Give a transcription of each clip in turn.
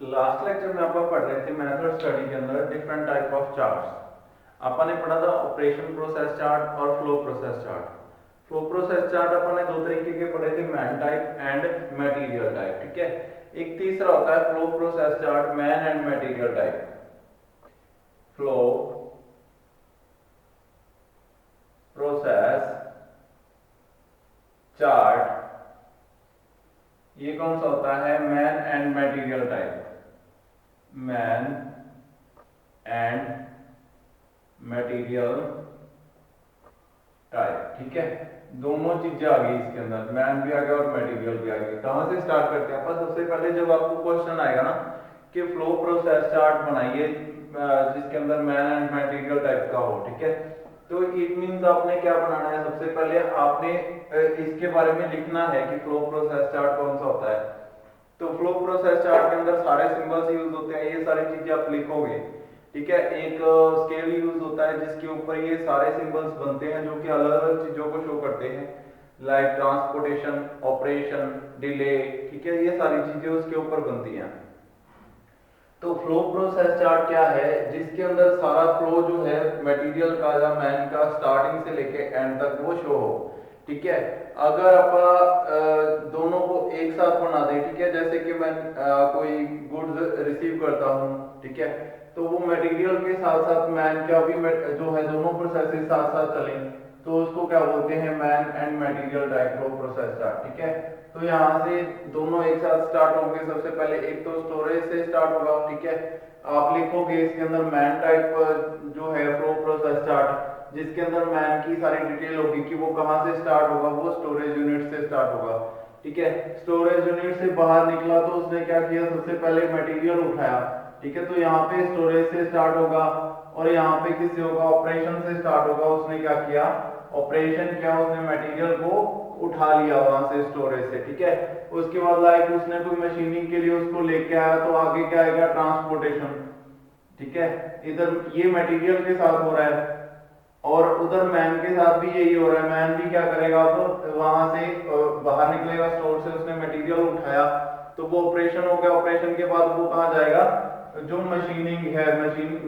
Last lecture में अपन पढ़ रहे थे मेथड स्टडी के अंदर डिफरेंट टाइप ऑफ चार्ट्स। अपन ने पढ़ा था ऑपरेशन प्रोसेस चार्ट और flow process chart. Flow process chart अपन ने दो तरीके के पढ़े थे, man type and material type. ठीक है, एक तीसरा होता है flow process chart man and material type. Flow process chart ये कौन सा होता है, man and material type. Man and material type. ठीक है, दोनों चीजें आ गई इसके अंदर, मैन भी आ गया और मटेरियल भी आ गया। कहां से स्टार्ट करते हैं अपन? सबसे पहले जब आपको क्वेश्चन आएगा ना कि फ्लो प्रोसेस चार्ट बनाइए जिसके अंदर मैन एंड मटेरियल टाइप का हो, ठीक है, तो इट मींस आपने क्या बनाना है? सबसे पहले आपने इसके बारे में लिखना है कि फ्लो प्रोसेस चार्ट कौन सा होता है। तो फ्लो प्रोसेस चार्ट के अंदर सारे सिंबल्स यूज होते हैं, ये सारी चीजें आप लिखोगे। ठीक है, एक स्केल यूज होता है जिसके ऊपर ये सारे सिंबल्स बनते हैं जो कि अलग अलग चीजों को शो करते हैं, लाइक ट्रांसपोर्टेशन, ऑपरेशन, डिले। ठीक है, ये सारी चीजें उसके ऊपर बनती हैं। तो फ्लो प्रोसेस चार्ट क्या है? जिसके अंदर सारा फ्लो जो है मटेरियल का या मैन का स्टार्टिंग से लेके एंड तक वो शो हो। ठीक है, अगर आप दोनों को एक साथ बना दें, ठीक है, जैसे कि मैं कोई गुड्स रिसीव करता हूँ, ठीक है, तो वो मटेरियल के साथ साथ मैन का भी जो है दोनों प्रोसेसेस साथ साथ चलें, तो उसको क्या बोलते हैं? Man and material type flow process chart. ठीक है, तो यहाँ से दोनों एक साथ स्टार्ट होंगे। सबसे पहले एक तो स्टोरेज से स्टार्ट होगा। ठीक है, आप लिखोगे इसके अंदर मैन टाइप जो है फ्लो प्रोसेस चार्ट, जिसके अंदर मैन की सारी डिटेल होगी कि वो कहाँ से स्टार्ट होगा, वो स्टोरेज यूनिट से स्टार्ट होगा। ठीक है, स्टोरेज यूनिट से बाहर निकला तो उसने क्या किया? सबसे पहले मटेरियल उठाया। ठीक है, तो यहाँ पे स्टोरेज से स्टार्ट होगा और यहाँ पे किससे होगा? ऑपरेशन से स्टार्ट होगा। उसने क्या किया? ऑपरेशन किया, उसने मटेरियल को उठा लिया वहां से स्टोरेज से। ठीक है, उसके बाद लाइक उसने कोई मशीनिंग के लिए उसको लेके आया, तो आगे क्या आएगा? ट्रांसपोर्टेशन। ठीक है, इधर ये मटेरियल के साथ हो रहा है और उधर मैन के साथ भी यही हो रहा है। मैन भी क्या करेगा? अब वहां से बाहर निकलेगा स्टोर से, उसने मटेरियल उठाया, तो वो ऑपरेशन हो गया। ऑपरेशन के बाद वो कहाँ जाएगा? जो मशीनिंग है,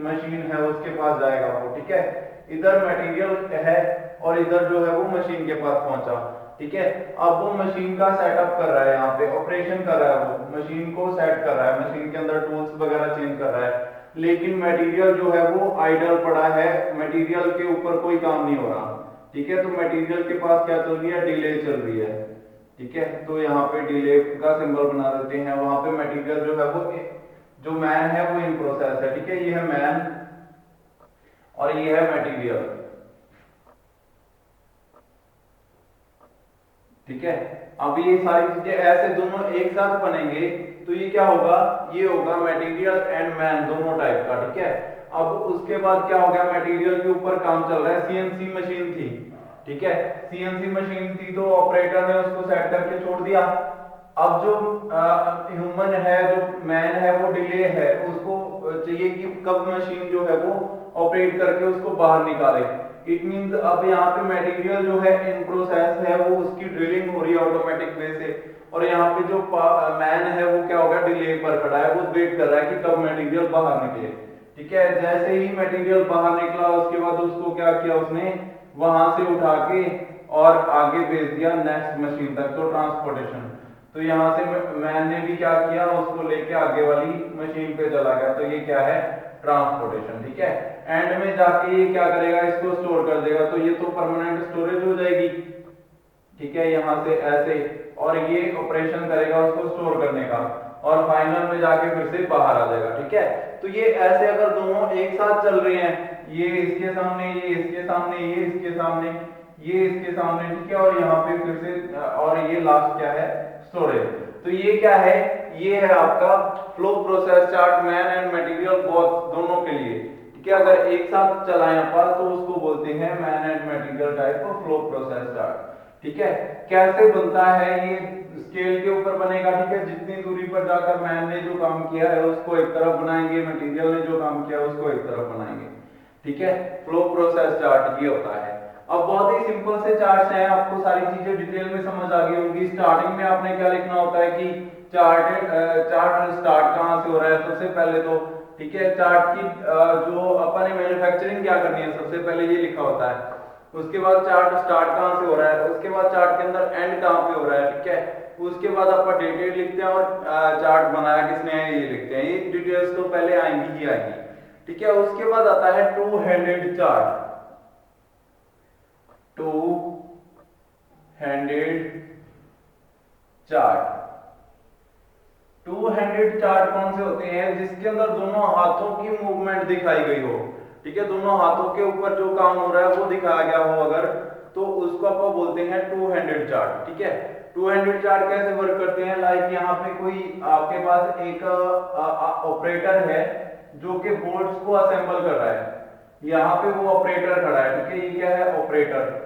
मशीन है उसके पास जाएगा वो। ठीक है, इधर मटेरियल है और इधर जो है वो मशीन के पास पहुंचा। ठीक है, अब वो मशीन का सेटअप कर रहा है, यहाँ पे ऑपरेशन कर रहा है, वो मशीन को सेट कर रहा है, मशीन के अंदर टूल्स वगैरह चेंज कर रहा है। लेकिन मटेरियल जो है वो आइडल पड़ा है, मटेरियल के ऊपर कोई काम नहीं हो रहा। ठीक है, तो मटेरियल के पास क्या चल रही है? डिले चल रही है। ठीक है, तो यहाँ पे डिले का सिंबल बना देते हैं। वहां पे मटेरियल जो है वो, जो मैन है वो इन प्रोसेस है। ठीक है, ये है मैन और ये है मटेरियल। ठीक है, अब ये सारी चीजें ऐसे दोनों एक साथ बनेंगे तो ये क्या होगा? ये होगा मटेरियल एंड मैन दोनों टाइप का। ठीक है, अब उसके बाद क्या हो गया? मटेरियल के ऊपर काम चल रहा है, सीएनसी मशीन थी। ठीक है, सीएनसी मशीन थी तो ऑपरेटर ने उसको सेट करके छोड़ दिया। अब जो ह्यूमन है, जो मैन है, वो डिले है, उसको चाहिए कि कब मशीन जो है वो ऑपरेट करके उसको बाहर निकाले। इट मींस अब यहाँ पे मटेरियल जो है इन प्रोसेस है, वो उसकी ड्रिलिंग हो रही है ऑटोमेटिक वे से, और यहाँ पे जो मैन है वो क्या होगा? डिले पर खड़ा है, वो वेट कर रहा है कि कब मटेरियल बाहर निकले। ठीक है, जैसे ही मटेरियल बाहर निकला उसके बाद उसको क्या किया? उसने वहां से उठा के और आगे भेज दिया नेक्स्ट मशीन तक, तो ट्रांसपोर्टेशन। तो यहाँ से मैन ने भी क्या किया? उसको लेके आगे वाली मशीन पे चला गया, तो ये क्या है? ट्रांसपोर्टेशन। ठीक है, एंड में जाके ये क्या करेगा? इसको स्टोर कर देगा, तो ये तो परमानेंट स्टोरेज हो जाएगी। ठीक है, यहाँ से ऐसे, और ये ऑपरेशन करेगा उसको स्टोर करने का, और फाइनल में जाके फिर से बाहर आ जाएगा। ठीक है, तो ये ऐसे अगर दोनों एक साथ चल रहे हैं, ये इसके सामने, ये इसके सामने, ये इसके सामने, ये इसके सामने, ठीक है, और यहाँ पे फिर से और ये लास्ट क्या है? स्टोरेज। तो ये क्या है? ये है आपका flow process chart man and material both दोनों के लिए। ठीक है, अगर एक साथ चलाएं अपन तो उसको बोलते हैं man and material type of flow process chart. ठीक है, कैसे बनता है? ये स्केल के ऊपर बनेगा। ठीक है, जितनी दूरी पर जाकर मैन ने जो काम किया है उसको एक तरफ बनाएंगे, मटेरियल ने जो काम किया है उसको एक तरफ बनाएंगे। ठीक है, फ्लो प्रोसेस चार्ट ये होता है। अब बहुत ही सिंपल से चार्ट्स हैं, आपको सारी चीजें डिटेल में समझ आ गई होंगी। स्टार्टिंग में आपने क्या लिखना होता है कि चार्ट स्टार्ट कहाँ से हो रहा है सबसे पहले तो, ठीक है। चार्ट की जो अपन ने मैन्युफैक्चरिंग क्या करनी है सबसे पहले ये लिखा होता है। उसके बाद चार्ट स्टार्ट कहाँ से हो रहा है, उसके बाद चार्ट के अंदर एंड कहाँ पे हो रहा है, ठीक है। उसके बाद अपन डेटेड लिखते हैं और चार्ट बनाया किसने है ये लिखते हैं। ये डिटेल्स तो पहले आएंगी ही आएंगी, ठीक है। उसके बाद आता है two handed chart. Two handed chart, two handed chart कौन से होते हैं, जिसके अंदर दोनों हाथों की मूवमेंट दिखाई गई हो, ठीक है। दोनों हाथों के ऊपर जो काम हो रहा है वो दिखाया गया हो अगर, तो उसको आप बोलते हैं टू हैंडेड चार्ट, ठीक है। टू हैंडेड चार्ट कैसे वर्क करते हैं, लाइक यहाँ पे कोई आपके पास एक ऑपरेटर है जो कि बोर्ड्स को असेंबल कर रहा है। यहाँ पे वो ऑपरेटर खड़ा है, ठीक है। ये क्या है, ऑपरेटर।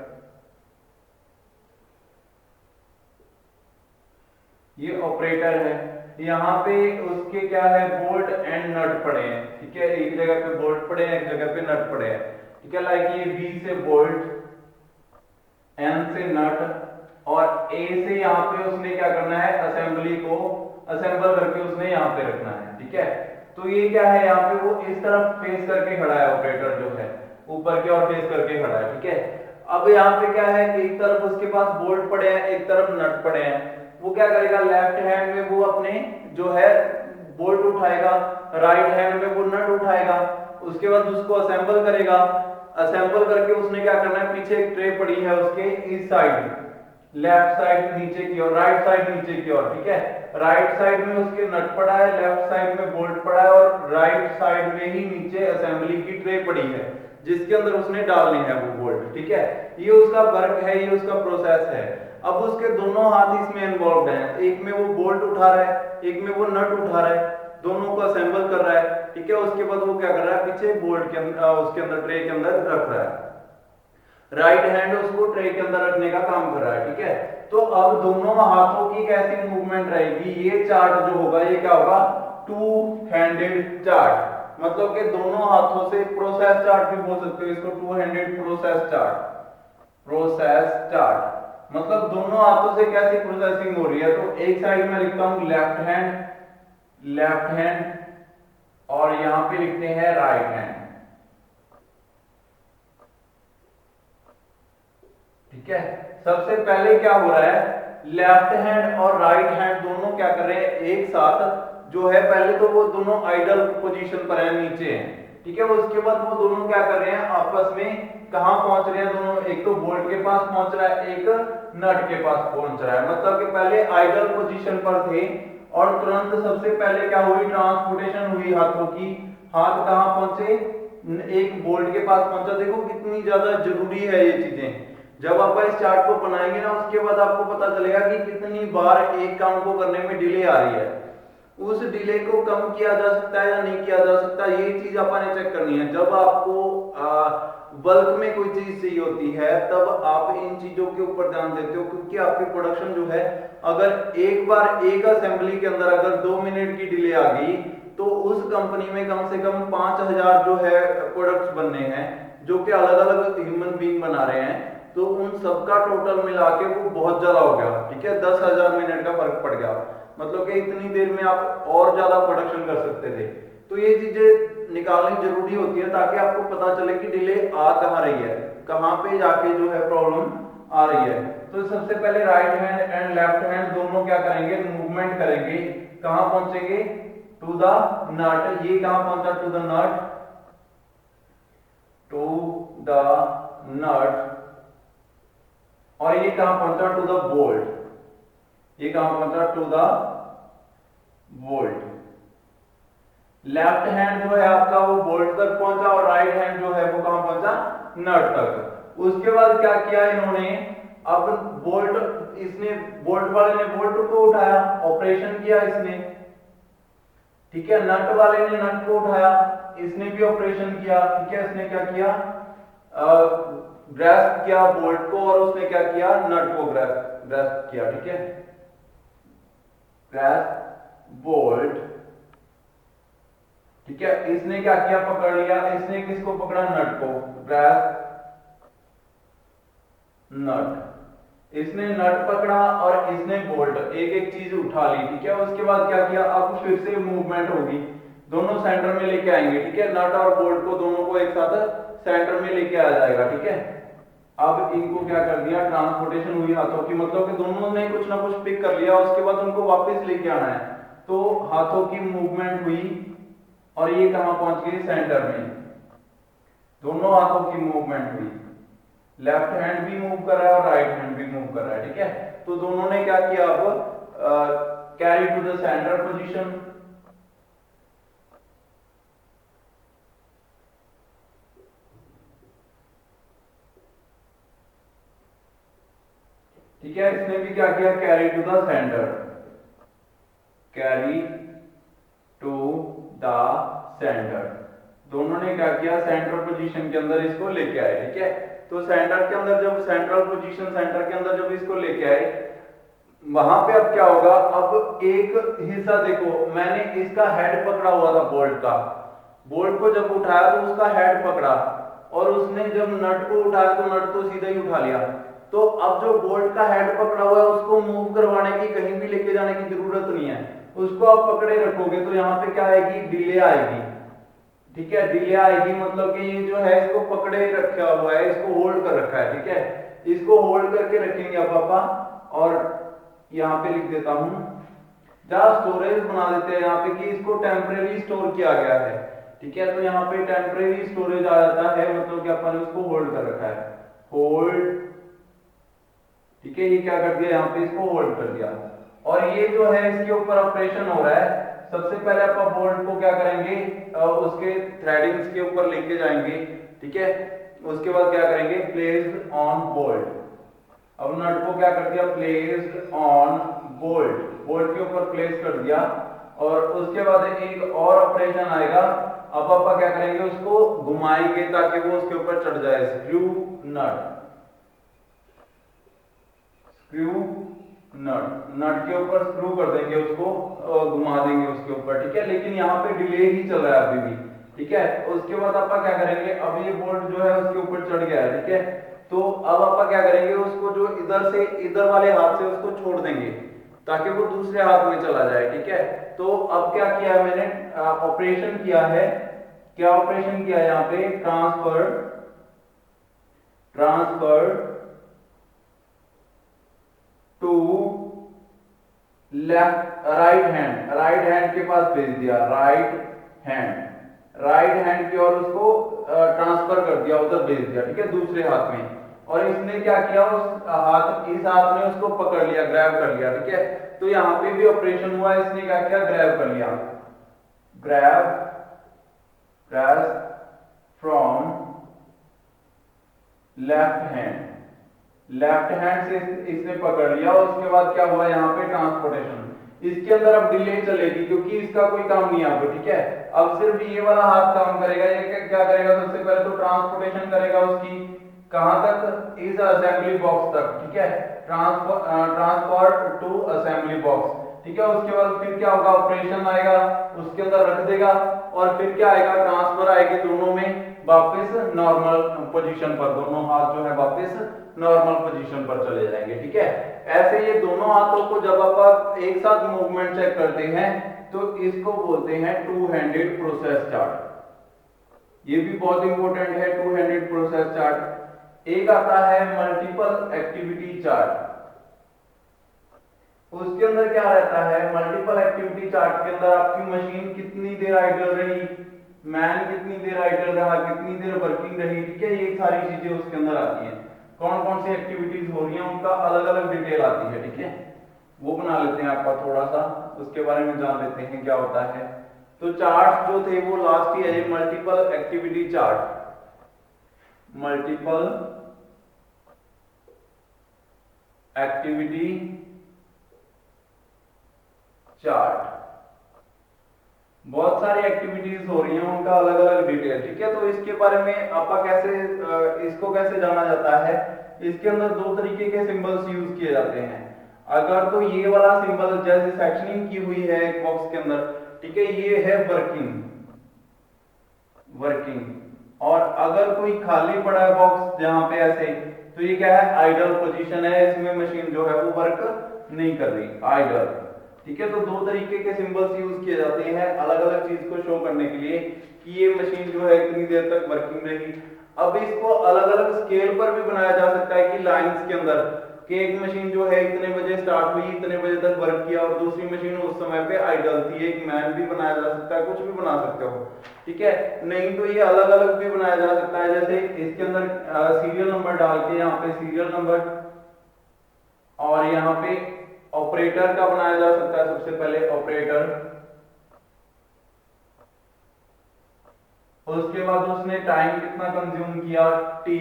ये ऑपरेटर है। यहाँ पे उसके क्या है, बोल्ट एंड नट पड़े हैं, ठीक है। एक जगह पे बोल्ट पड़े हैं, एक जगह पे नट पड़े हैं, ठीक है। लाइक ये बी से बोल्ट, एन से नट और ए से यहाँ पे उसने क्या करना है, असेंबली को असेंबल करके उसने यहाँ पे रखना है, ठीक है। तो ये क्या है, यहाँ पे वो इस तरफ फेस करके खड़ा है, ऑपरेटर जो है ऊपर की ओर फेस करके खड़ा है, ठीक है। अब यहाँ पे क्या है, एक तरफ उसके पास बोल्ट पड़े हैं, एक तरफ नट पड़े हैं। वो क्या करेगा, लेफ्ट हैंड में वो अपने जो है बोल्ट उठाएगा, राइट हैंड में वो नट उठाएगा, उसके बाद उसको असेंबल करेगा। असेंबल करके उसने क्या करना है, पीछे एक ट्रे पड़ी है उसके इस साइड, लेफ्ट साइड नीचे की ओर, राइट साइड नीचे की ओर, ठीक है। राइट साइड में उसके नट पड़ा है, लेफ्ट साइड में बोल्ट पड़ा है और राइट साइड में ही नीचे असेंबली की ट्रे पड़ी है जिसके अंदर उसने डालनी है वो बोल्ट, ठीक है। ये उसका वर्क है, ये उसका प्रोसेस है। अब उसके दोनों हाथ इसमें इन्वॉल्व हैं, एक में वो बोल्ट उठा रहा है, एक में वो नट उठा रहा है, दोनों को असेंबल कर रहा है, ठीक है। उसके बाद वो क्या कर रहा है, पीछे बोल्ट के अंदर उसके अंदर ट्रे के अंदर रख रहा है, राइट हैंड उसको ट्रे के अंदर रखने का काम कर रहा है, ठीक है। तो अब दोनों हाथों की कैसी मूवमेंट रहेगी, ये चार्ट जो होगा ये क्या होगा, टू हैंडेड चार्ट। मतलब कि दोनों हाथों से, प्रोसेस चार्ट भी बोल सकते हो इसको, two handed process chart. Process chart मतलब दोनों हाथों से कैसी प्रोसेसिंग हो रही है। तो एक साइड में लिखता हूं लेफ्ट हैंड, लेफ्ट हैंड, और यहां पे लिखते हैं राइट हैंड, ठीक है। सबसे पहले क्या हो रहा है, लेफ्ट हैंड और राइट हैंड दोनों क्या कर रहे हैं, एक साथ जो है, पहले तो वो दोनों आइडल पोजीशन पर है, नीचे हैं, ठीक है। उसके बाद वो दोनों क्या कर रहे हैं, आपस में कहां पहुंच रहे हैं दोनों, एक तो बोल्ट के पास पहुंच रहा है, एक नट के पास पहुंच रहा है। मतलब कि पहले आइडल पोजीशन पर थे और तुरंत सबसे पहले क्या हुई, ट्रांसपोर्टेशन हुई हाथों की। हाथ कहां पहुंचे, एक बोल्ट के पास पहुंचा। देखो कितनी ज्यादा जरूरी है ये चीजें। जब आप इस चार्ट को बनाएंगे ना, उसके बाद आपको पता चलेगा कि कितनी बार एक काम को करने में डिले आ रही है। उस डिले को कम किया जा सकता है या नहीं किया जा सकता, ये चीज आपने चेक करनी है। जब आपको बल्क में कोई चीज चाहिए होती है तब आप इन चीजों के ऊपर ध्यान देते हो, क्योंकि आपकी प्रोडक्शन जो है, अगर एक बार एक असेंबली के अंदर अगर 2 मिनट की डिले आ गई तो उस कंपनी में कम से कम 5000 जो है प्रोडक्ट्स बनने हैं, जो कि अलग अलग ह्यूमन बीइंग बना रहे हैं। तो उन सबका टोटल मिला के वो बहुत ज्यादा हो गया, ठीक है। 10,000 मिनट का फर्क पड़ गया, मतलब कि इतनी देर में आप और ज्यादा प्रोडक्शन कर सकते थे। तो ये चीजें निकालनी जरूरी होती है ताकि आपको पता चले कि डिले आ कहाँ रही है, कहाँ पे जाके जो है प्रॉब्लम आ रही है। तो सबसे पहले right hand and left hand दोनों क्या करेंगे, मूवमेंट करेंगे। कहां पहुंचेंगे, टू द नट। ये कहां पहुंचा, to the nut, to the nut. और ये कहां पहुंचा, टू द बोल्ट। ये कहां पहुंचा, to the bolt. Left hand जो है आपका वो बोल्ट तक पहुंचा और राइट हैंड जो है वो कहां पहुंचा, नट तक। उसके बाद क्या किया इन्होंने, अब बोल्ट, इसने बोल्ट वाले ने बोल्ट को उठाया, ऑपरेशन किया इसने, ठीक है। नट वाले ने नट को उठाया, इसने भी ऑपरेशन किया, ठीक है। इसने क्या किया, ग्रैस्प किया बोल्ट को और उसने क्या किया, नट को ग्रैस्प किया, ठीक है। ग्रैस्प बोल्ट, ठीक है। इसने क्या किया, पकड़ लिया। इसने किसको पकड़ा, नट को, ग्रैस्प नट। इसने नट पकड़ा और इसने बोल्ट, एक एक चीज उठा ली, ठीक है। उसके बाद क्या किया, अब फिर से मूवमेंट होगी, दोनों सेंटर में लेके आएंगे, ठीक है। नट और बोल्ट को दोनों को एक साथ सेंटर में लेके आ जाएगा, ठीक है। अब इनको क्या कर दिया, ट्रांसपोर्टेशन हुई हाथों की, मतलब कि दोनों ने कुछ ना कुछ पिक कर लिया, उसके बाद उनको वापस लेके आना है, तो हाथों की मूवमेंट हुई और ये कहां पहुंच गई, सेंटर में। दोनों हाथों की मूवमेंट हुई, लेफ्ट हैंड भी मूव कर रहा है और राइट हैंड भी मूव कर रहा है, ठीक है। तो दोनों ने क्या किया, अब carry to the centre position, ठीक है। इसने भी क्या किया, carry to the centre, carry to the centre. दोनों ने क्या किया, सेंटर पोजीशन के अंदर इसको लेके आए, ठीक है। तो सेंटर के अंदर जब सेंट्रल पोजीशन, सेंटर के अंदर जब इसको लेके आए, वहां पे अब क्या होगा, अब एक हिस्सा देखो, मैंने इसका हेड पकड़ा हुआ था बोल्ट का, बोल्ट को जब उठाया तो उसका हेड पकड़ा, और उसने जब नट को उठाया तो नट को सीधा ही उठा लिया। तो अब जो बोल्ट का हेड पकड़ा हुआ है उसको मूव करवाने की, कहीं भी लेके जाने की जरूरत नहीं है, उसको आप पकड़े रखोगे तो यहाँ पे क्या आएगी, डिले आएगी, ठीक है। डिले आएगी मतलब कि ये जो है इसको पकड़े रखा हुआ है, इसको होल्ड कर रखा है, ठीक है। इसको होल्ड करके रखेंगे अब पापा, और यहाँ पे लिख देता हूं, जहां स्टोरेज बना देते हैं यहाँ पे कि इसको टेम्परेरी स्टोर किया गया है, ठीक है। तो यहाँ पे टेम्परेरी स्टोरेज आ जाता है, मतलब कि अपन उसको होल्ड कर रखा है, होल्ड, ठीक है। ये क्या कर दिया, यहाँ पे इसको होल्ड कर दिया, और ये जो है इसके ऊपर ऑपरेशन हो रहा है। सबसे पहले अपन बोल्ट को क्या करेंगे, उसके थ्रेडिंग्स के ऊपर लेके जाएंगे, ठीक है। उसके बाद क्या करेंगे, प्लेस्ड ऑन बोल्ट, अब नट को क्या कर दिया, प्लेस्ड ऑन बोल्ट, बोल्ट के ऊपर प्लेस कर दिया, और उसके बाद एक और ऑपरेशन आएगा। अब आप क्या करेंगे, उसको घुमाएंगे ताकि वो उसके ऊपर चढ़ जाए, स्क्रू नट, स्क्रू नट, नट के ऊपर स्क्रू कर देंगे, उसको घुमा देंगे उसके ऊपर, ठीक है। लेकिन यहाँ पे डिले ही चल रहा है अभी भी, ठीक है। उसके बाद आप क्या करेंगे, अब ये बोल्ट जो है उसके ऊपर चढ़ गया है, ठीक है। तो अब आप क्या करेंगे, उसको जो इधर से, इधर वाले हाथ से उसको छोड़ देंगे ताकि वो दूसरे हाथ में चला जाए, ठीक है। तो अब क्या किया है मैंने, ऑपरेशन किया है, क्या ऑपरेशन किया है यहाँ पे, transfer, transfer to left, right hand, right hand के पास भेज दिया, राइट हैंड, राइट हैंड की ओर उसको ट्रांसफर कर दिया, उधर भेज दिया, ठीक है, दूसरे हाथ में। और इसने क्या किया, उस हाथ, इस हाथ में उसको पकड़ लिया, ग्रैब कर लिया, ठीक है। तो यहाँ पे भी ऑपरेशन हुआ, इसने क्या किया, ग्रैब कर लिया, grab, grab from left hand, left hand से इसने पकड़ लिया, और उसके बाद क्या हुआ, यहाँ पे ट्रांसपोर्टेशन, इसके अंदर अब डिले चलेगी क्योंकि इसका कोई काम नहीं है अब, ठीक है। अब सिर्फ ये वाला हाथ काम करेगा, ये क्या करेगा, सबसे पहले तो ट्रांसपोर्टेशन करेगा उसकी, कहां तक, इस असेंबली बॉक्स तक, ठीक है, ट्रांसफर टू असेंबली बॉक्स, ठीक है। उसके बाद फिर क्या होगा, ऑपरेशन आएगा, उसके अंदर रख देगा, और फिर क्या आएगा, ट्रांसफर आएगी दोनों में वापस नॉर्मल पोजीशन पर, दोनों हाथ जो है वापस नॉर्मल पोजीशन पर चले जाएंगे, ठीक है। ऐसे ये दोनों हाथों को जब आप एक साथ मूवमेंट चेक करते हैं तो इसको बोलते हैं टू हैंडेड प्रोसेस चार्ट। ये भी बहुत इंपॉर्टेंट है, टू हैंडेड प्रोसेस चार्ट। एक आता है मल्टीपल एक्टिविटी चार्ट, उसके अंदर क्या रहता है, मल्टीपल एक्टिविटी चार्ट के अंदर आपकी मशीन कितनी देर आइडल रही, मैन कितनी देर आइडल रहा, कितनी देर वर्किंग रही, ठीक है। ये सारी चीजें उसके अंदर आती हैं, कौन कौन सी एक्टिविटीज हो रही हैं उनका अलग अलग डिटेल आती है, ठीक है। वो बना लेते हैं आपका थोड़ा सा, उसके बारे में जान लेते हैं क्या होता है। तो चार्ट जो थे वो लास्ट ही है, ये multiple activity chart, multiple activity chart, बहुत सारी एक्टिविटीज हो रही हैं, उनका अलग अलग डिटेल, ठीक है। तो इसके बारे में आपका कैसे, इसको कैसे जाना जाता है, इसके अंदर दो तरीके के सिंबल्स यूज किए जाते हैं। अगर तो ये वाला सिंबल जैसे सेक्शनिंग की हुई है एक बॉक्स के अंदर, ठीक है, ये है वर्किंग, वर्किंग। और अगर कोई खाली पड़ा है बॉक्स जहां पे ऐसे, तो ये क्या है, आइडल पोजीशन है, इसमें मशीन जो है वो वर्क नहीं कर रही, आइडल। ठीक है, तो दो तरीके के सिंबल्स यूज किए जाते हैं अलग अलग चीज को शो करने के लिए कि ये मशीन जो है इतनी देर तक वर्किंग रहेगी। अब इसको अलग अलग स्केल पर भी बनाया जा सकता है कि लाइंस के अंदर, कि एक मशीन जो है इतने बजे स्टार्ट हुई, इतने बजे तक वर्क किया, और दूसरी मशीन उस समय पे आइडल थी। एक मैन भी बनाया जा सकता है, कुछ भी बना सकते हो। ठीक है, नहीं तो ये अलग अलग भी बनाया जा सकता है, जैसे इसके अंदर सीरियल नंबर डाल के यहाँ पे सीरियल नंबर, और यहाँ पे ऑपरेटर का बनाया जा सकता है। सबसे पहले ऑपरेटर, उसके बाद उसने टाइम कितना कंज्यूम किया, टी,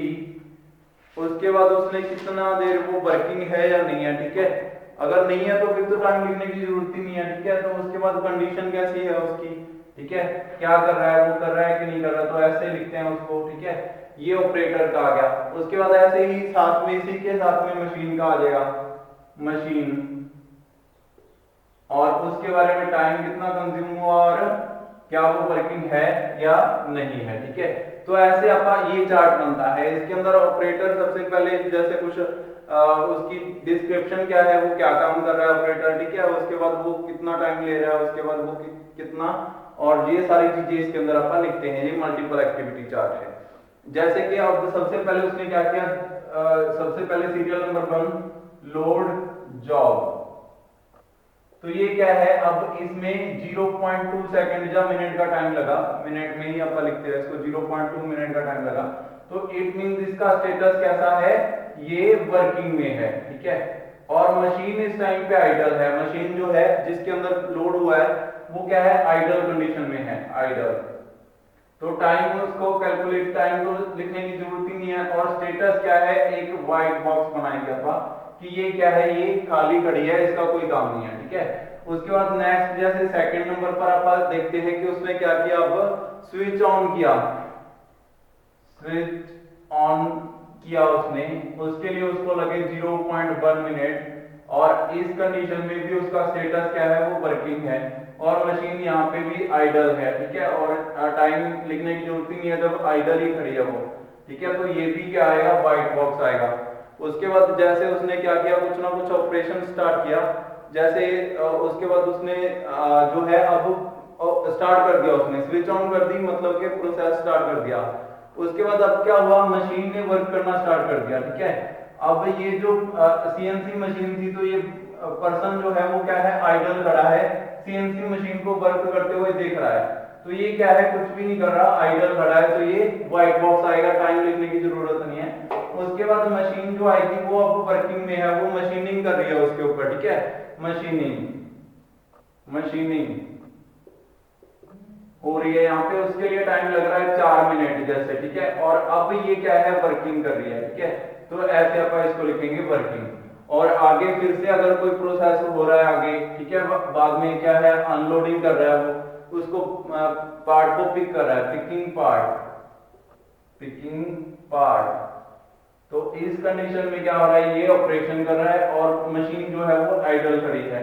उसके बाद उसने कितना देर वो वर्किंग है या नहीं है। ठीक है, अगर नहीं है तो फिर तो टाइम लिखने की जरूरत ही नहीं है। ठीक है, तो उसके बाद कंडीशन कैसी है उसकी, ठीक है, क्या कर रहा है, वो कर रहा है कि नहीं कर रहा, तो ऐसे लिखते हैं उसको। ठीक है, ये ऑपरेटर का आ गया। उसके बाद ऐसे ही साथ में, इसी के साथ में मशीन का आ जाएगा, मशीन, और उसके बारे में टाइम कितना कंज्यूम हुआ और क्या वो वर्किंग है या नहीं है। ठीक है, तो ऐसे आपका ये चार्ट बनता है। इसके अंदर ऑपरेटर सबसे पहले जैसे कुछ उसकी डिस्क्रिप्शन क्या है, वो क्या काम कर रहा है ऑपरेटर, ठीक है, उसके बाद वो कितना टाइम ले रहा है, उसके बाद वो कितना, और ये सारी चीजें इसके अंदर आप लिखते हैं। ये मल्टीपल एक्टिविटी चार्ट है। जैसे कि अब सबसे पहले उसने क्या किया, सबसे पहले सीरियल नंबर 1 लोड जॉब, तो ये क्या है, अब इसमें 0.2 सेकंड या मिनट का टाइम लगा, मिनट में ही आप लिखते हैं इसको, 0.2 मिनट का टाइम लगा, तो इट मींस इसका स्टेटस कैसा है, ये वर्किंग में है। ठीक है, और मशीन इस टाइम पे आइडल है। मशीन जो है जिसके अंदर लोड हुआ है वो क्या है, आइडल कंडीशन में है, आइडल। तो टाइम उसको कैलकुलेट, टाइम तो लिखने की जरूरत ही नहीं है, और स्टेटस क्या है, एक व्हाइट बॉक्स बनाएंगे अपन कि ये क्या है, ये खाली खड़ी है, इसका कोई काम नहीं है। ठीक है, उसके बाद नेक्स्ट जैसे सेकंड नंबर पर आप देखते हैं कि उसने क्या किया, अब स्विच ऑन किया, स्विच ऑन किया उसने, उसके लिए उसको लगे 0.1 मिनट, और इस कंडीशन में भी उसका स्टेटस क्या है, वो वर्किंग है, और मशीन यहाँ पे भी आइडल है। ठीक है, और टाइम लिखने की जरूरत ही नहीं है जब आइडल ही खड़ी है वो। ठीक है, तो ये भी क्या आएगा, व्हाइट बॉक्स आएगा। उसके बाद जैसे उसने क्या किया, कुछ ना कुछ ऑपरेशन स्टार्ट किया, जैसे उसके बाद उसने जो है अब स्टार्ट कर दिया, उसने स्विच ऑन कर दी, मतलब कि प्रोसेस स्टार्ट कर दिया। उसके बाद अब क्या हुआ, मशीन ने वर्क करना स्टार्ट कर दिया। ठीक है, अब ये जो सीएनसी मशीन थी, तो ये पर्सन जो है वो क्या है, आइडल खड़ा है, सीएनसी मशीन को वर्क करते हुए देख रहा है। तो ये क्या है, कुछ भी नहीं कर रहा, आइडल खड़ा है, तो ये व्हाइट बॉक्स आएगा, टाइम लिखने की जरूरत नहीं है। उसके बाद मशीन जो आएगी वो अब वर्किंग में है, वो मशीनिंग कर रही है उसके ऊपर। ठीक है, मशीनिंग, मशीनिंग हो रही है यहाँ पे, उसके लिए टाइम लग रहा है 4 मिनट जैसे। ठीक है, और अब ये क्या है, वर्किंग कर रही है। ठीक है, तो ऐसे आप इसको लिखेंगे वर्किंग। और आगे फिर से अगर कोई प्रोसेस हो रहा है आगे, ठीक है, बाद में क्या है, अनलोडिंग कर रहा है वो, उसको पार्ट को पिक कर रहा है, पिकिंग पार्ट, पिकिंग पार्ट। तो इस कंडीशन में क्या हो रहा है, ये ऑपरेशन कर रहा है और मशीन जो है वो आइडल खड़ी है।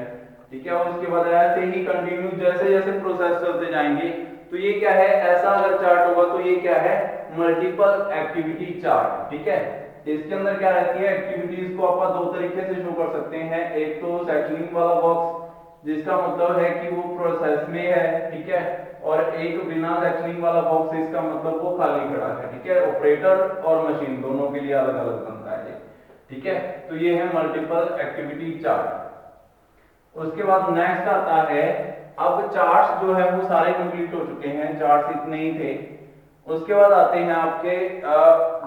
ठीक है, और उसके बाद ऐसे ही कंटिन्यू जैसे जैसे प्रोसेस चलते जाएंगे, तो ये क्या है, ऐसा अगर चार्ट होगा तो ये क्या है, मल्टीपल एक्टिविटी चार्ट। ठीक है, इसके अंदर क्या रहती है, एक्टिविटीज को आप दो तरीके से शो कर सकते हैं। एक तो सेक्शनिंग वाला बॉक्स, जिसका मतलब है कि वो प्रोसेस में है। ठीक है, और एक बिना सेक्शनिंग वाला बॉक्स, इसका मतलब वो खाली खड़ा है। ठीक है, ऑपरेटर और मशीन दोनों के लिए अलग अलग बनता है ये। ठीक है, तो ये है मल्टीपल एक्टिविटी चार्ट। उसके बाद नेक्स्ट आता है, अब चार्ट्स जो है वो सारे कंप्लीट हो चुके हैं, चार्ट्स इतने ही थे। उसके बाद आते हैं आपके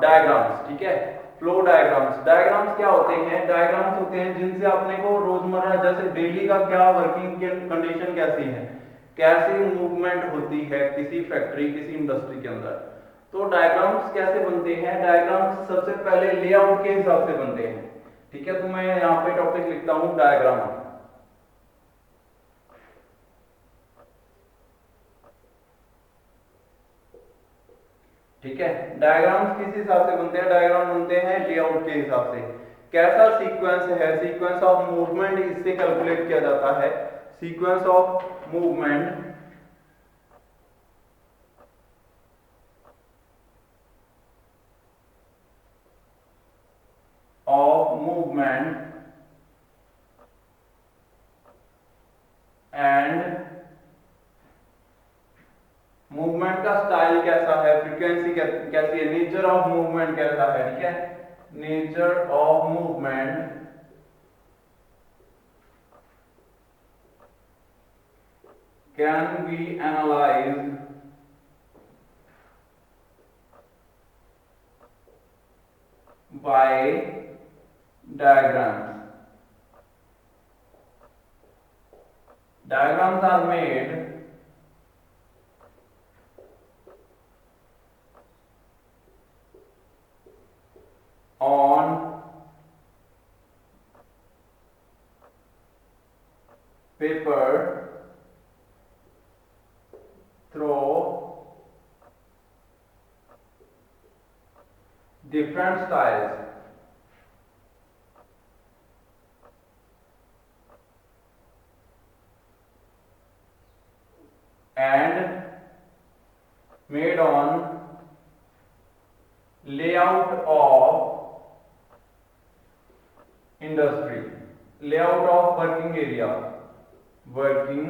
डायग्राम्स। ठीक है, फ्लो डायग्राम्स। डायग्राम्स क्या होते हैं, डायग्राम्स होते हैं जिनसे अपने को रोजमर्रा जैसे डेली का क्या वर्किंग कंडीशन कैसी है, कैसी मूवमेंट होती है किसी फैक्ट्री, किसी इंडस्ट्री के अंदर, तो डायग्राम्स कैसे बनते हैं। डायग्राम्स सबसे पहले लेआउट के हिसाब से बनते हैं। ठीक है, तो मैं यहाँ पे टॉपिक लिखता हूँ डायग्राम। ठीक है, डायग्राम्स किस हिसाब से बनते हैं, डायग्राम बनते हैं लेआउट के हिसाब से। कैसा सीक्वेंस है, सीक्वेंस ऑफ मूवमेंट इससे कैलकुलेट किया जाता है। सीक्वेंस ऑफ मूवमेंट मूवमेंट का स्टाइल कैसा है, फ्रीक्वेंसी कैसी है, नेचर ऑफ मूवमेंट कैसा है, ठीक है। Nature of movement can be analysed by diagrams. Diagrams are made on paper through different styles. And made on layout of industry, layout of working area, working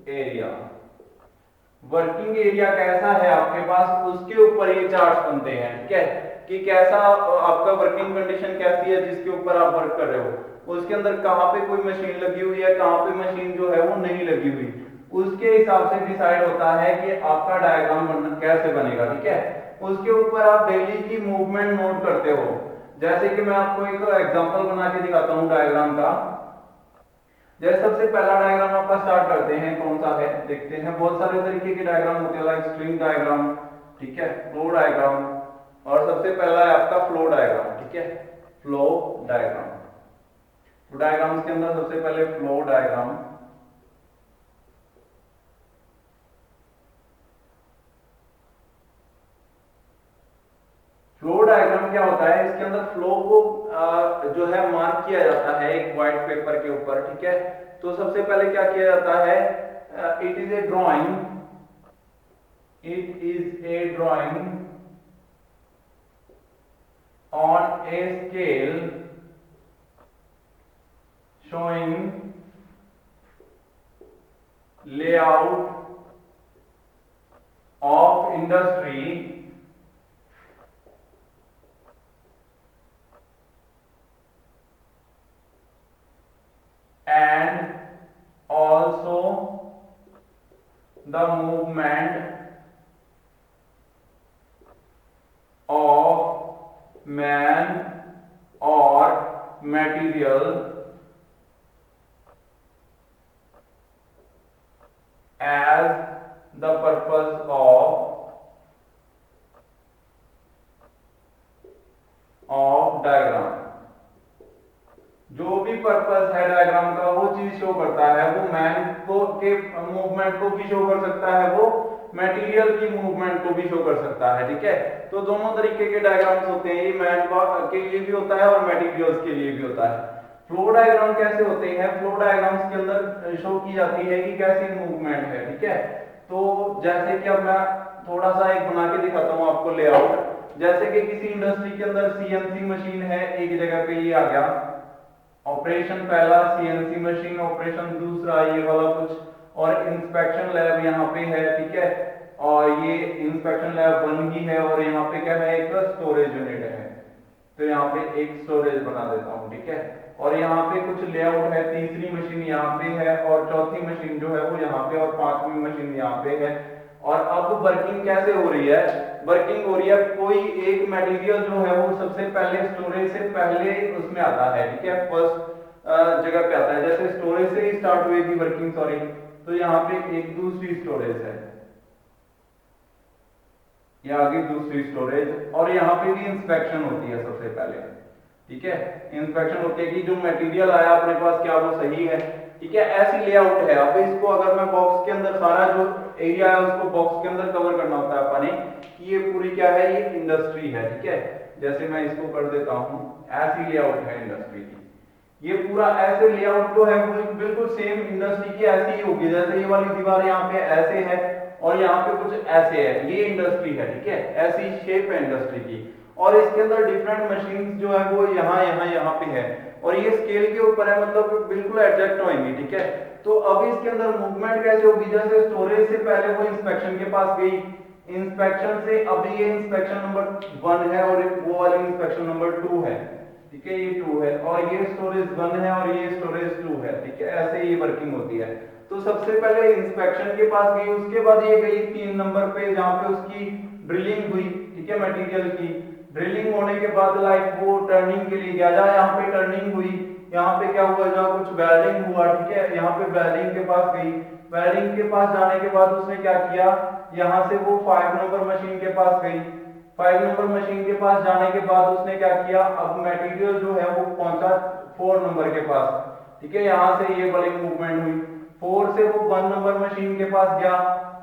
area, working area कैसा है आपके पास, उसके ऊपर ये चार्ट बनते हैं, ठीक है। कि कैसा आपका वर्किंग कंडीशन कैसी है जिसके ऊपर आप वर्क कर रहे हो, उसके अंदर कहाँ पे कोई मशीन लगी हुई है, कहाँ पे मशीन जो है वो नहीं लगी हुई, उसके हिसाब से डिसाइड होता है कि आपका डायग्राम कैसे बनेगा, ठीक है। उसके ऊपर आप डेली की मूवमेंट नोट करते हो। जैसे कि मैं आपको एक एग्जांपल बना के दिखाता हूँ डायग्राम का। जैसे सबसे पहला डायग्राम आपका स्टार्ट करते हैं, कौन सा है देखते हैं। बहुत सारे तरीके के डायग्राम होते हैं, लाइक स्ट्रिंग डायग्राम, ठीक है, फ्लो डायग्राम, और सबसे पहला है आपका फ्लो डायग्राम, ठीक है, फ्लो डायग्राम। फ्लो डायग्राम्स के अंदर सबसे पहले फ्लो डायग्राम, फ्लो डायग्राम क्या होता है, इसके अंदर फ्लो को जो है मार्क किया जाता है एक व्हाइट पेपर के ऊपर, ठीक है। तो सबसे पहले क्या किया जाता है, it is a drawing, it is a drawing on a scale showing layout of industry and also the movement of man or material as the purpose of diagram। जो भी पर्पस है डायग्राम का वो चीज शो करता है, वो man को के मूवमेंट को भी शो कर सकता है, वो मटेरियल की मूवमेंट को भी शो कर सकता है, ठीक है। तो दोनों तरीके के डायग्राम्स होते हैं, ये मैन के लिए भी होता है और मटेरियल्स के लिए भी होता है। फ्लो डायग्राम कैसे होते हैं, फ्लो डायग्राम्स के अंदर शो की जाती है कि कैसी मूवमेंट है, ठीक है। तो जैसे कि अब मैं थोड़ा सा एक बना के दिखाता हूँ आपको लेआउट। जैसे कि किसी इंडस्ट्री के अंदर सीएनसी मशीन है, एक जगह पे ये आ गया ऑपरेशन पहला सीएनसी मशीन, ऑपरेशन दूसरा ये वाला कुछ, और इंस्पेक्शन लैब यहाँ पे है, ठीक है। और ये इंस्पेक्शन लैब 1 ही है, और यहाँ पे क्या है, एक स्टोरेज यूनिट है। तो यहाँ पे एक स्टोरेज बना देता हूँ, ठीक है। और यहाँ पे कुछ लेआउट है, तीसरी मशीन यहाँ पे है, और चौथी मशीन जो है वो यहाँ पे, और पांचवी मशीन यहाँ पे है। और अब वर्किंग कैसे हो रही है, वर्किंग हो रही है, कोई एक मटेरियल जो है वो सबसे पहले स्टोरेज से पहले उसमें आता है, ठीक है, फर्स्ट जगह पे आता है। जैसे स्टोरेज से ही स्टार्ट हुई थी वर्किंग, सॉरी, तो यहाँ पे एक दूसरी स्टोरेज है, ये आगे दूसरी स्टोरेज, और यहाँ पे भी इंस्पेक्शन होती है सबसे पहले, ठीक है। इंस्पेक्शन होती है कि जो मटेरियल आया अपने पास क्या वो सही है, ठीक है। ऐसी लेआउट है। अब इसको अगर मैं बॉक्स के अंदर सारा जो एरिया है उसको बॉक्स के अंदर कवर करना होता है अपने, कि ये पूरी क्या है, ये इंडस्ट्री है, ठीक है। जैसे मैं इसको कर देता हूँ, ऐसी लेआउट है इंडस्ट्री की। ये पूरा ऐसे लेआउट जो है बिल्कुल सेम इंडस्ट्री की ऐसी ही होगी। जैसे ये वाली दीवार यहाँ पे ऐसे है और यहाँ पे कुछ ऐसे है, ये इंडस्ट्री है, ठीक है, ऐसी शेप है इंडस्ट्री की। और इसके अंदर डिफरेंट मशीन जो है वो यहाँ पे है, और ये स्केल के ऊपर है, मतलब बिल्कुल एडजस्ट होंगी, ठीक है। तो अब इसके अंदर मूवमेंट कैसे होगी, जैसे स्टोरेज से पहले वो इंस्पेक्शन के पास गई, इंस्पेक्शन से अभी ये इंस्पेक्शन नंबर 1 है और वो वाली इंस्पेक्शन नंबर 2 है, ठीक है, ये 2 है, और ये स्टोरेज 1 है और ये स्टोरेज 2 है, ठीक है, ऐसे ये वर्किंग होती है। तो सबसे पहले इंस्पेक्शन के पास गई, उसके बाद ये गई 3 नंबर पे जहां पे उसकी ड्रिलिंग हुई, ठीक है, मटेरियल की ड्रिलिंग होने के बाद लाइक वो टर्निंग के लिए गया, जहाँ यहाँ पे टर्निंग हुई, यहाँ पे क्या हुआ, जहाँ कुछ वेल्डिंग हुआ, ठीक है, यहाँ पे वेल्डिंग के पास गई, वेल्डिंग के पास जाने के बाद उसने क्या किया, यहाँ से वो 5 नंबर मशीन के पास गई, 5 नंबर मशीन के पास जाने के बाद उसने क्या किया, अब मटेरियल जो है वो पहुंचा 4 नंबर के पास, ठीक है, यहाँ से ये बड़ी मूवमेंट हुई, 4 से वो 1 नंबर मशीन के पास गया,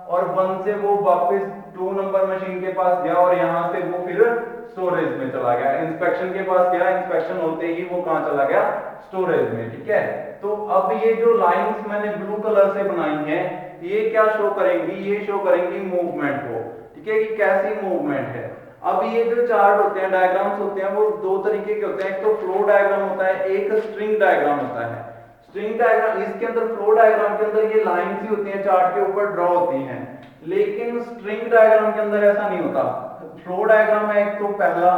और 1 से वो वापस 2 नंबर मशीन के पास गया, और यहाँ से वो फिर स्टोरेज में चला गया, इंस्पेक्शन के पास गया, इंस्पेक्शन होते ही वो कहां चला गया, स्टोरेज में, ठीक है। तो अब ये जो लाइंस मैंने ब्लू कलर से बनाई हैं, ये क्या शो करेंगी, ये शो करेंगी मूवमेंट को, ठीक है, कि कैसी मूवमेंट है। अब ये जो चार्ट होते हैं, डायग्राम्स होते हैं, वो दो तरीके के होते हैं, एक तो फ्लो डायग्राम होता है, एक स्ट्रिंग डायग्राम होता है। स्ट्रिंग डायग्राम, इसके अंदर फ्लो डायग्राम के अंदर ये लाइंस ही होती हैं, चार्ट के ऊपर ड्रॉ होती हैं, लेकिन स्ट्रिंग डायग्राम के अंदर ऐसा नहीं होता। फ्लो डायग्राम है एक तो पहला,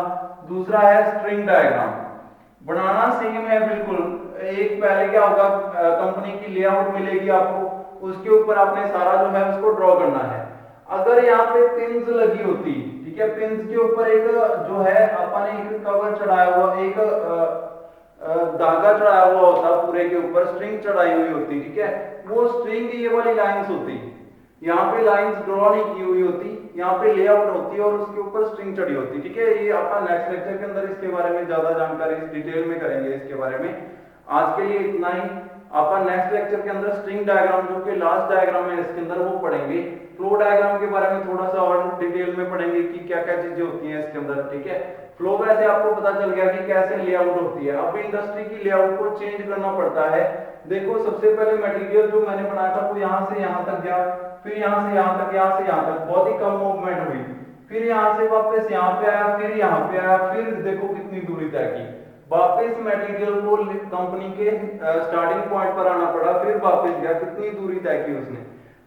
दूसरा है स्ट्रिंग डायग्राम। बनाना सेम है बिल्कुल, एक पहले क्या होगा, कंपनी की लेआउट मिलेगी आपको, उसके ऊपर आपने सारा जो है उसको ड्रॉ करना है। अगर यहाँ पे पिन्स लगी होती, ठीक है, पिन्स के ऊपर एक जो है अपन एक कवर चढ़ाया हुआ, एक धागा चढ़ाया हुआ होता, पूरे के ऊपर स्ट्रिंग चढ़ाई हुई होती, ठीक है, वो स्ट्रिंग ये वाली लाइंस होती, यहाँ पे लाइंस ड्रॉ नहीं की हुई होती, यहाँ पे लेआउट होती और उसके ऊपर स्ट्रिंग चढ़ी होती, ठीक है। ये आपका नेक्स्ट लेक्चर के अंदर इसके बारे में ज्यादा जानकारी इस डिटेल में करेंगे इसके बारे में। आज के लिए इतना ही, आपका नेक्स्ट लेक्चर के अंदर स्ट्रिंग डायग्राम जो कि लास्ट डायग्राम है इसके अंदर वो पढ़ेंगे। फ्लो डायग्राम के बारे में थोड़ा सा और डिटेल में पढ़ेंगे कि क्या क्या चीजें होती हैं इसके अंदर, ठीक है। फ्लो वैसे आपको पता चल गया कि कैसे लेआउट होती है। अब इंडस्ट्री की लेआउट को चेंज करना पड़ता है। देखो सबसे पहले मटेरियल जो मैंने बनाया था वो यहाँ से यहाँ तक गया, फिर यहाँ से यहाँ तक, यहाँ से यहाँ तक, बहुत ही कम मूवमेंट हुई, फिर यहाँ से वापस यहाँ पे आया, फिर यहाँ पे आया, फिर देखो कितनी दूरी तय की, वापस मटेरियल को कंपनी के स्टार्टिंग पॉइंट पर आना पड़ा, फिर वापस गया, कितनी दूरी तय की उसने।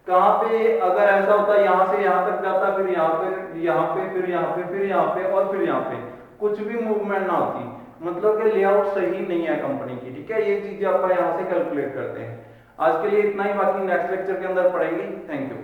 कहाँ पे अगर ऐसा होता यहाँ से यहाँ तक जाता, फिर यहाँ पे, यहाँ पे, फिर यहाँ पे, फिर यहाँ पे और फिर यहाँ पे, कुछ भी मूवमेंट ना होती, मतलब कि लेआउट सही नहीं है कंपनी की, ठीक है। ये चीजें आप यहाँ से कैलकुलेट करते हैं। आज के लिए इतना ही, बाकी नेक्स्ट लेक्चर के अंदर पढ़ेंगे। Thank you.